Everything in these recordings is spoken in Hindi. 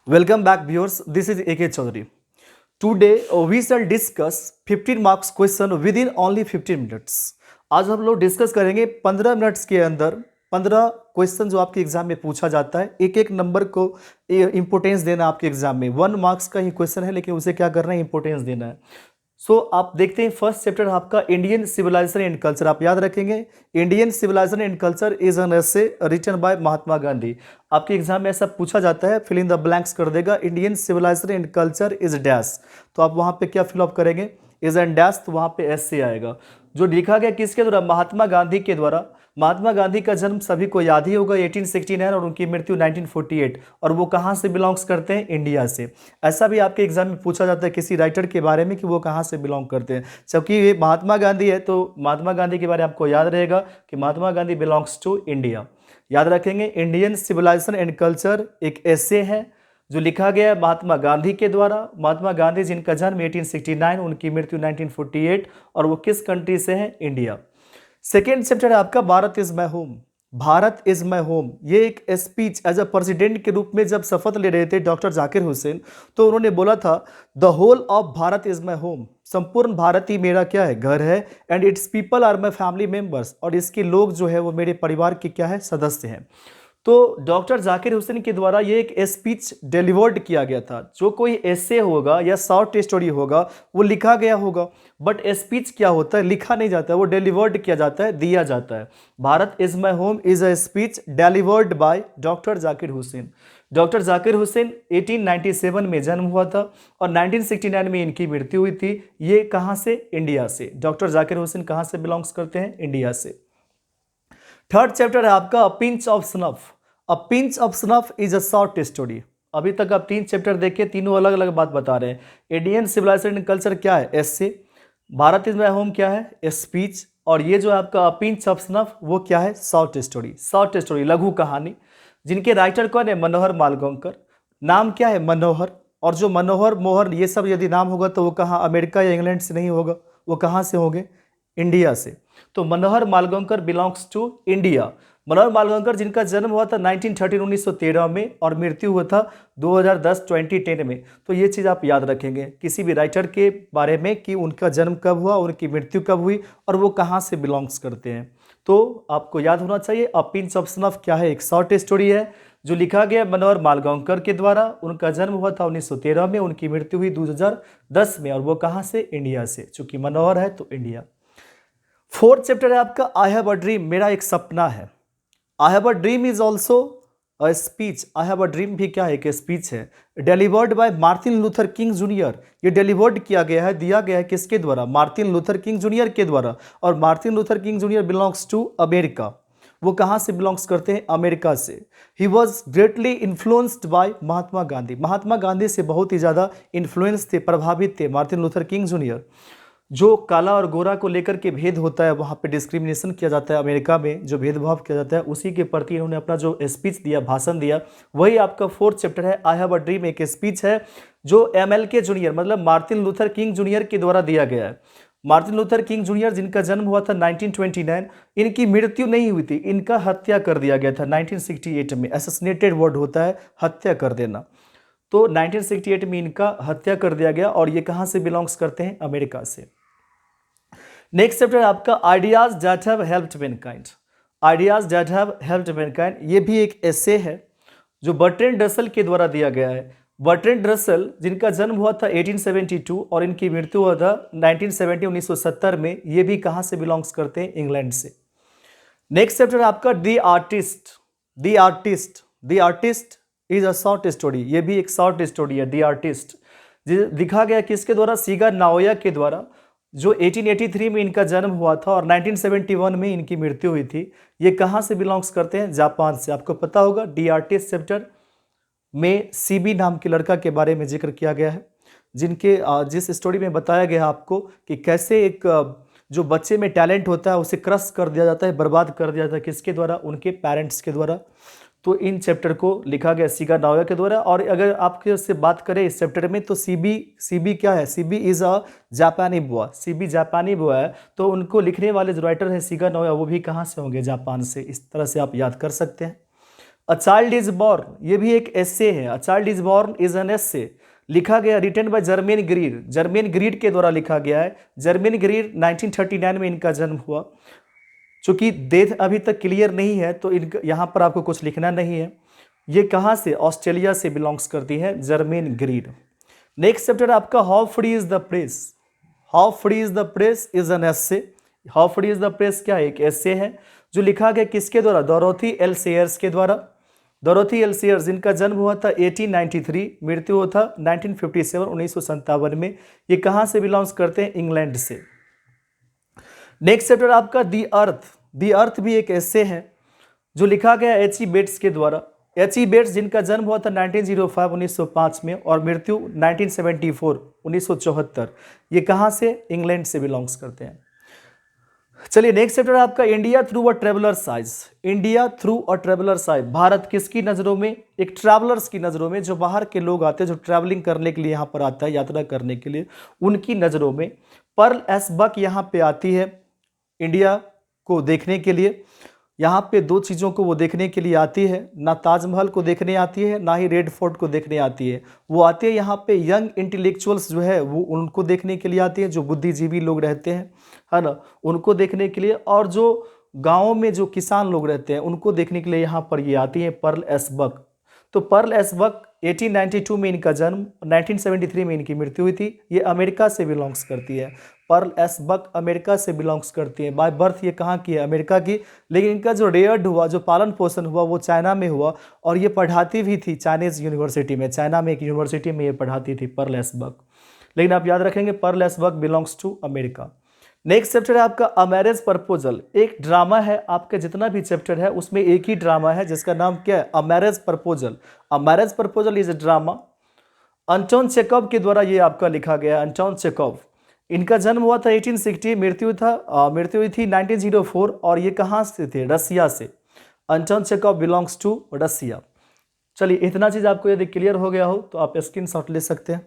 Welcome back, viewers. This is AK Chaudhary. Today we shall discuss 15 marks question within only 15 minutes. आज हम लोग डिस्कस करेंगे 15 मिनट्स के अंदर 15 क्वेश्चन जो आपके एग्जाम में पूछा जाता है। एक एक नंबर को इंपोर्टेंस देना आपके एग्जाम में। 1 मार्क्स का ही क्वेश्चन है, लेकिन उसे क्या करना है, इंपोर्टेंस देना है। आप देखते हैं फर्स्ट चैप्टर आपका इंडियन सिविलाइजेशन एंड कल्चर। आप याद रखेंगे, Indian civilisation and culture is an essay written by Mahatma Gandhi. आपके एग्जाम में ऐसा पूछा जाता है, फिल इन द ब्लैंक्स कर देगा, Indian civilisation and culture is dash. तो आप वहां पे क्या फिलअप करेंगे, इज एंड डैश, तो वहां पे एस से आएगा। जो लिखा गया किसके द्वारा, महात्मा गांधी के द्वारा। महात्मा गांधी का जन्म सभी को याद ही होगा 1869 और उनकी मृत्यु 1948। और वो कहाँ से बिलोंग्स करते हैं, इंडिया से। ऐसा भी आपके एग्जाम में पूछा जाता है किसी राइटर के बारे में कि वो कहाँ से बिलोंग करते हैं। जबकि ये महात्मा गांधी है, तो महात्मा गांधी के बारे में आपको याद रहेगा कि Mahatma Gandhi belongs to India. याद रखेंगे, इंडियन सिविलाइजेशन एंड कल्चर एक ऐसे है जो लिखा गया है महात्मा गांधी के द्वारा। महात्मा गांधी जिनका जन्म 1869, उनकी मृत्यु 1948, और वो किस कंट्री से हैं, इंडिया। सेकेंड चैप्टर है आपका Bharat is my home. Bharat is my home, ये एक स्पीच एज अ प्रेसिडेंट के रूप में जब शपथ ले रहे थे डॉक्टर जाकिर हुसैन, तो उन्होंने बोला था the whole of Bharat is my home, संपूर्ण भारत ही मेरा क्या है, घर है। And it's people are my family members, और इसके लोग जो है वो मेरे परिवार के क्या है, सदस्य हैं। तो डॉक्टर जाकिर हुसैन के द्वारा ये एक स्पीच डिलीवर्ड किया गया था। जो कोई ऐसे होगा या शॉर्ट स्टोरी होगा वो लिखा गया होगा, बट स्पीच क्या होता है, लिखा नहीं जाता है, वो डिलीवर्ड किया जाता है, दिया जाता है। Bharat is my home is a speech delivered by doctor Zakir Hussain. Doctor Zakir Hussain 1897 में जन्म हुआ था और 1969 में इनकी मृत्यु हुई थी। ये कहाँ से, इंडिया से। डॉक्टर जाकिर हुसैन कहाँ से बिलोंग्स करते हैं, इंडिया से। थर्ड चैप्टर है आपका a pinch of snuff. A pinch of snuff is a short story. अभी तक आप 3 चैप्टर देखे, तीनों अलग अलग बात बता रहे हैं। इंडियन सिविलाइजेशन एंड कल्चर क्या है, एस्से। भारत इज माई होम क्या है, स्पीच। और ये जो है आपका अ पिंच ऑफ स्नफ, वो क्या है, शॉर्ट स्टोरी। शॉर्ट स्टोरी, लघु कहानी, जिनके राइटर कौन है, मनोहर मालगोंकर। नाम क्या है, मनोहर। और जो मनोहर, मोहर, ये सब यदि नाम होगा तो वो कहाँ, अमेरिका या इंग्लैंड से नहीं होगा, वो कहाँ से होंगे, इंडिया से। तो मनोहर मालगोंकर बिलोंग्स टू इंडिया। मनोहर मालगोंकर जिनका जन्म हुआ था 1913 1913 में और मृत्यु हुआ था 2010 2010 में। तो ये चीज़ आप याद रखेंगे किसी भी राइटर के बारे में कि उनका जन्म कब हुआ, उनकी मृत्यु कब हुई और वो कहाँ से बिलोंग्स करते हैं। तो आपको याद होना चाहिए अ पिंच ऑफ स्नफ क्या है, एक शॉर्ट स्टोरी है जो लिखा गया मनोहर मालगोंकर के द्वारा। उनका जन्म हुआ था 1913 में, उनकी मृत्यु हुई 2010 में, और वो कहाँ से, इंडिया से। चूंकि मनोहर है तो इंडिया। फोर्थ चैप्टर है आपका आई हैव अ ड्रीम, मेरा एक सपना है। I have a dream is also a speech. I have a dream भी क्या है, एक स्पीच है, delivered by Martin Luther King junior. ये डिलीवर्ड किया गया है, दिया गया है किसके द्वारा, मार्टिन लूथर किंग जूनियर के द्वारा। और Martin Luther King Junior belongs to America. वो कहाँ से बिलोंग्स करते हैं, अमेरिका से। He was greatly influenced by Mahatma Gandhi. Mahatma Gandhi से बहुत ही ज़्यादा इन्फ्लुएंस थे, प्रभावित थे मार्टिन लूथर किंग जूनियर। जो काला और गोरा को लेकर के भेद होता है, वहाँ पे डिस्क्रिमिनेशन किया जाता है, अमेरिका में जो भेदभाव किया जाता है, उसी के प्रति इन्होंने अपना जो स्पीच दिया, भाषण दिया, वही आपका फोर्थ चैप्टर है आई हैव अ ड्रीम। एक स्पीच है जो MLK जूनियर मतलब मार्टिन लूथर किंग जूनियर के द्वारा दिया गया है। मार्टिन लूथर किंग जूनियर जिनका जन्म हुआ था 1929, इनकी मृत्यु नहीं हुई थी, इनका हत्या कर दिया गया था 1968 में। असैसिनेटेड वर्ड होता है हत्या कर देना। तो 1968 में इनका हत्या कर दिया गया, और ये कहाँ से बिलोंग्स करते हैं, अमेरिका से। नेक्स्ट चैप्टर आपका ideas that have helped Mankind. Ideas that have helped Mankind, ये भी एक एसे है जो बर्ट्रैंड रसल के द्वारा दिया गया है। बर्ट्रैंड रसल जिनका जन्म हुआ था 1872 और इनकी मृत्यु हुआ था 1970 1970 में। ये भी कहाँ से बिलोंग्स करते हैं, इंग्लैंड से। नेक्स्ट चैप्टर आपका the artist. The artist, the artist is a short story. ये भी एक शॉर्ट स्टोरी है, द आर्टिस्ट। लिखा गया किसके द्वारा, सीगा नाओया के द्वारा, जो 1883 में इनका जन्म हुआ था और 1971 में इनकी मृत्यु हुई थी। ये कहाँ से बिलोंग्स करते हैं, जापान से। आपको पता होगा डी आर्टिस्ट चैप्टर में सीबी नाम के लड़का के बारे में जिक्र किया गया है, जिनके जिस स्टोरी में बताया गया आपको कि कैसे एक जो बच्चे में टैलेंट होता है उसे क्रश कर दिया जाता है, बर्बाद कर दिया जाता है, किसके द्वारा, उनके पेरेंट्स के द्वारा। तो इन चैप्टर को लिखा गया सीगा नाओया के द्वारा। और अगर आपके से बात करें इस चैप्टर में, तो सीबी क्या है, सीबी इज अ जापानी बॉय। सीबी जापानी बॉय है, तो उनको लिखने वाले जो राइटर है सीगा नाओया, वो भी कहाँ से होंगे, जापान से। इस तरह से आप याद कर सकते हैं। अ चाइल्ड इज बॉर्न, ये भी एक एस्से है। A child is born is an essay, लिखा गया written by Germaine Greer, Germaine Greer के द्वारा लिखा गया है। जर्मेन ग्रीड 1939 में इनका जन्म हुआ। चूंकि डेथ अभी तक क्लियर नहीं है तो इनका यहाँ पर आपको कुछ लिखना नहीं है। ये कहाँ से, ऑस्ट्रेलिया से बिलोंग्स करती है जर्मेन ग्रीड। नेक्स्ट चैप्टर आपका how free is the press. How free is the press is an essay. How free is the press क्या है, एक एस्से है जो लिखा गया किसके द्वारा, डोरोथी एल सेयर्स के द्वारा। डोरोथी एल सेयर्स, इनका जन्म हुआ था 1893, मृत्यु हुआ था 1957 1957 में। ये कहाँ से बिलोंग्स करते हैं, इंग्लैंड से। नेक्स्ट चैप्टर आपका दी अर्थ। दी अर्थ भी एक एस्से है जो लिखा गया एच ई बेट्स के द्वारा। एच ई बेट्स जिनका जन्म हुआ था 1905 1905 में और मृत्यु 1974 1974। ये कहाँ से, इंग्लैंड से बिलोंग्स करते हैं। चलिए नेक्स्ट चैप्टर आपका India through a travellers eyes. India through a travellers eyes, Bharat किसकी नज़रों में, एक ट्रैवलर्स की नज़रों में, जो बाहर के लोग आते हैं, जो ट्रैवलिंग करने के लिए यहाँ पर आता है, यात्रा करने के लिए, उनकी नज़रों में। पर्ल एस बक यहाँ पे आती है इंडिया को देखने के लिए। यहाँ पे दो चीज़ों को वो देखने के लिए आती है, ना ताजमहल को देखने आती है, ना ही रेड फोर्ट को देखने आती है। वो आती है यहाँ पे यंग इंटेलेक्चुअल्स जो है वो उनको देखने के लिए आती है, जो बुद्धिजीवी लोग रहते हैं, है ना, उनको देखने के लिए। और जो गाँव में जो किसान लोग रहते हैं उनको देखने के लिए यहाँ पर ये आती है पर्ल एस बक। तो पर्ल एस बक 1892 में इनका जन्म, 1973 में इनकी मृत्यु हुई थी। ये अमेरिका से बिलोंग्स करती है। पर्ल एस बक अमेरिका से बिलोंग्स करती है। बाय बर्थ ये कहाँ की है, अमेरिका की, लेकिन इनका जो रेयर्ड हुआ, जो पालन पोषण हुआ, वो चाइना में हुआ। और ये पढ़ाती भी थी चाइनीज़ यूनिवर्सिटी में, चाइना में एक यूनिवर्सिटी में ये पढ़ाती थी पर्ल एस बक। लेकिन आप याद रखेंगे Pearl S Buck belongs to America. Next chapter है आपका अ मैरिज प्रपोजल। एक ड्रामा है, आपका जितना भी चैप्टर है उसमें एक ही ड्रामा है जिसका नाम क्या है, a marriage proposal. A marriage proposal is a drama. Anton Chekhov के द्वारा ये आपका लिखा गया। अंटोन चेकव, इनका जन्म हुआ था 1860, मृत्यु हुई थी 1904। और ये कहाँ से थे, रसिया से। अंटोन चेकव बिलोंग्स टू रसिया। चलिए इतना चीज़ आपको यदि क्लियर हो गया हो तो आप स्क्रीनशॉट ले सकते हैं।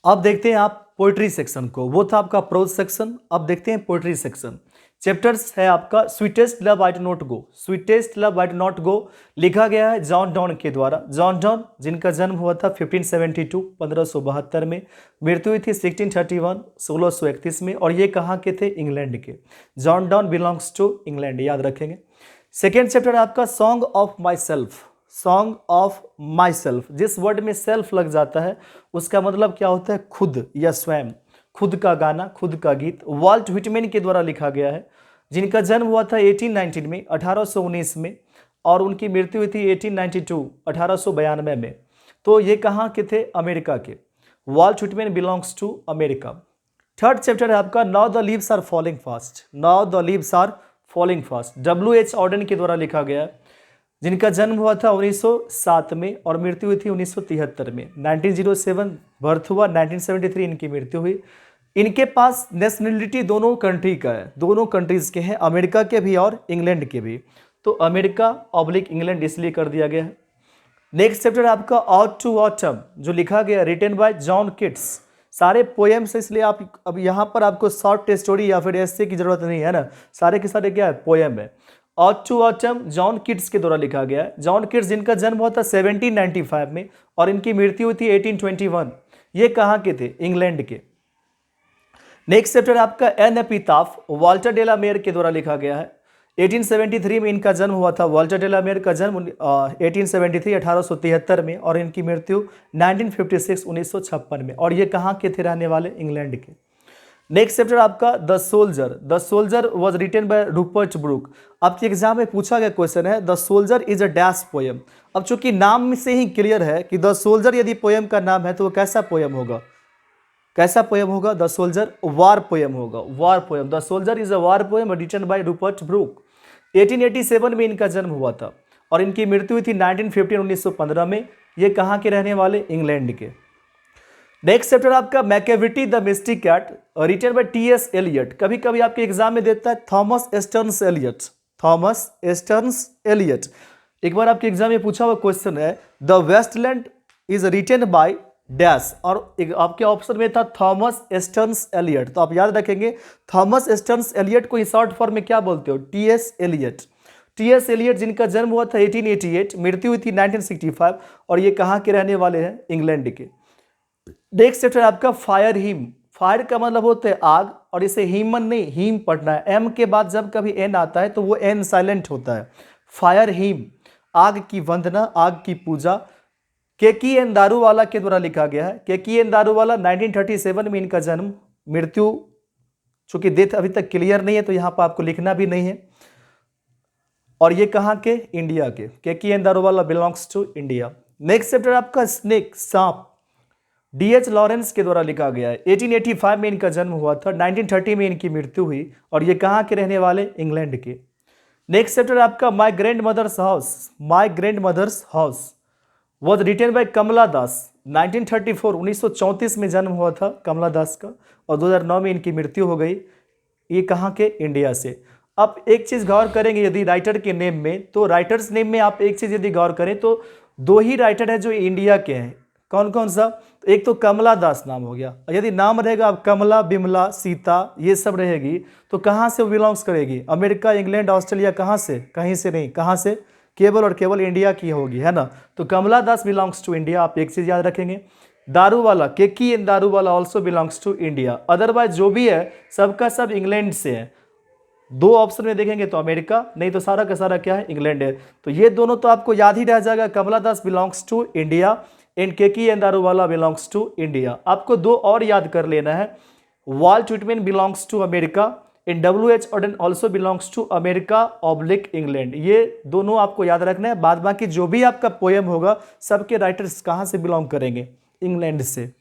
अब देखते हैं आप पोइट्री सेक्शन को, वो था आपका प्रोज सेक्शन। अब देखते हैं पोइट्री सेक्शन। चैप्टर्स है आपका sweetest love I do not go. Sweetest love I do not go लिखा गया है जॉन डॉन के द्वारा। जॉन डॉन जिनका जन्म हुआ था 1572 1572 में, मृत्यु हुई थी 1631 1631 में। और ये कहाँ के थे, इंग्लैंड के। John Donne belongs to England, याद रखेंगे। सेकेंड चैप्टर आपका song of my self. Song of my self, जिस वर्ड में सेल्फ लग जाता है उसका मतलब क्या होता है, खुद या स्वयं, खुद का गाना, खुद का गीत। वाल्ट व्हिटमैन के द्वारा लिखा गया है, जिनका जन्म हुआ था 1819 में 1819 में। और उनकी मृत्यु हुई थी 1892 1892 में। तो ये कहाँ के थे, अमेरिका के। Walt Whitman belongs to America. Third chapter है आपका now the leaves are falling fast. Now the leaves are falling fast, W.H. Auden के द्वारा लिखा गया है, जिनका जन्म हुआ था 1907 में और मृत्यु हुई थी 1973 में। 1907 बर्थ हुआ, 1973 इनकी मृत्यु हुई। इनके पास नेशनलिटी दोनों कंट्री का है, दोनों कंट्रीज के हैं, अमेरिका के भी और इंग्लैंड के भी। तो अमेरिका ऑब्लिक इंग्लैंड इसलिए कर दिया गया है। नेक्स्ट चैप्टर आपका आउट टू ऑटम, जो लिखा गया रिटन बाय जॉन किट्स। सारे पोएम्स, इसलिए आप अब यहाँ पर आपको शॉर्ट स्टोरी या फिर एस्से की जरूरत नहीं है ना, सारे के सारे क्या है, पोएम है। Ode to autumn John Keats के द्वारा लिखा गया है। जॉन किट्स जिनका जन्म हुआ था 1795 में और इनकी मृत्यु हुई थी 1821। ये कहाँ के थे, इंग्लैंड के। नेक्स्ट चैप्टर आपका एन एपिताफ, वाल्टर डेला मेयर के द्वारा लिखा गया है। 1873 में इनका जन्म हुआ था। वाल्टर डेला मेयर का जन्म 1873 1873 में और इनकी मृत्यु 1956 1956 में। और ये कहाँ के थे, रहने वाले इंग्लैंड के। नेक्स्ट चैप्टर आपका the soldier. The soldier was written by Rupert Brooke. आपके एग्जाम में पूछा गया क्वेश्चन है the soldier is a dash poem. अब चूंकि नाम से ही क्लियर है कि द सोल्जर यदि पोएम का नाम है तो वो कैसा पोएम होगा, कैसा पोएम होगा, द सोल्जर वार पोएम होगा, war poem. The soldier is a war poem written by Rupert Brooke. 1887 में इनका जन्म हुआ था और इनकी मृत्यु हुई थी 1915 1915 में। ये कहाँ के रहने वाले, इंग्लैंड के। नेक्स्ट चैप्टर आपका Macavity the mystic cat, written by T.S. Eliot. कभी कभी आपके एग्जाम में देता है Thomas Stearns Eliot, Thomas Stearns Eliot. एक बार आपके एग्जाम में पूछा हुआ क्वेश्चन है, the waste land is written by dash, और एक आपके ऑप्शन में था थॉमस एस्टर्न्स एलियट। तो आप याद रखेंगे थॉमस एस्टर्न्स एलियट को शॉर्ट फॉर्म में क्या बोलते हो, टीएस एलियट। टीएस एलियट जिनका जन्म हुआ था 1888, मृत्यु हुई थी 1965, और ये कहाँ के रहने वाले हैं, इंग्लैंड के। नेक्स्ट चैप्टर आपका फायर हिम। फायर का मतलब होता है आग, और इसे हीमन नहीं हीम पढ़ना है। एम के बाद जब कभी एन आता है तो वो एन साइलेंट होता है। फायर हिम, आग की वंदना, आग की पूजा। केकी एन दारूवाला के द्वारा लिखा गया है। केकी एन दारूवाला 1937 में इनका जन्म, मृत्यु चूंकि डेथ अभी तक क्लियर नहीं है तो यहां पर आपको लिखना भी नहीं है। और ये कहां के, इंडिया के। Keki N Daruwalla belongs to India. Next chapter आपका स्नेक, सांप। डीएच लॉरेंस के द्वारा लिखा गया है। 1885 में इनका जन्म हुआ था, 1930 में इनकी मृत्यु हुई, और ये कहाँ के रहने वाले, इंग्लैंड के। नेक्स्ट चैप्टर आपका my grandmother's house. My grandmother's house was written by Kamala Das. 1934 1934 में जन्म हुआ था कमला दास का, और 2009 में इनकी मृत्यु हो गई। ये कहाँ के, इंडिया से। अब एक चीज़ गौर करेंगे यदि राइटर के नेम में, तो राइटर्स नेम में आप एक चीज़ यदि गौर करें तो दो ही राइटर हैं जो इंडिया के हैं। कौन कौन सा, एक तो कमला दास नाम हो गया, और यदि नाम रहेगा अब कमला, बिमला, सीता, ये सब रहेगी तो कहाँ से वो बिलोंग्स करेगी, अमेरिका, इंग्लैंड, ऑस्ट्रेलिया, कहाँ से, कहीं से नहीं, कहाँ से, केवल और केवल इंडिया की होगी, है ना। तो Kamala Das belongs to India, आप एक चीज़ याद रखेंगे। Daruwalla, Keki N Daruwalla also belongs to India. Otherwise जो भी है सबका सब इंग्लैंड से है। दो ऑप्शन में देखेंगे तो अमेरिका, नहीं तो सारा का सारा क्या है, इंग्लैंड है। तो ये दोनों तो आपको याद ही रह जाएगा, Kamala Das belongs to India and Keki N Daruwalla belongs to India. आपको दो और याद कर लेना है, Walt Whitman belongs to America and W.H. Auden also belongs to America oblique England. ये दोनों आपको याद रखना है। बाद बाकी जो भी आपका पोएम होगा सबके राइटर्स कहाँ से बिलोंग करेंगे, इंग्लैंड से।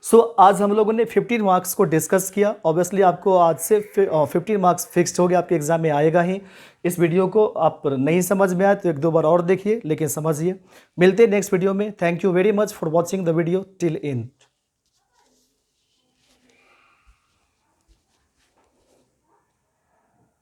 सो आज हम लोगों ने 15 मार्क्स को डिस्कस किया। ऑब्वियसली आपको आज से 15 मार्क्स फिक्स्ड हो गया, आपके एग्जाम में आएगा ही। इस वीडियो को आप नहीं समझ में आए तो एक दो बार और देखिए, लेकिन समझिए। मिलते हैं नेक्स्ट वीडियो में। Thank you very much for watching the video till and.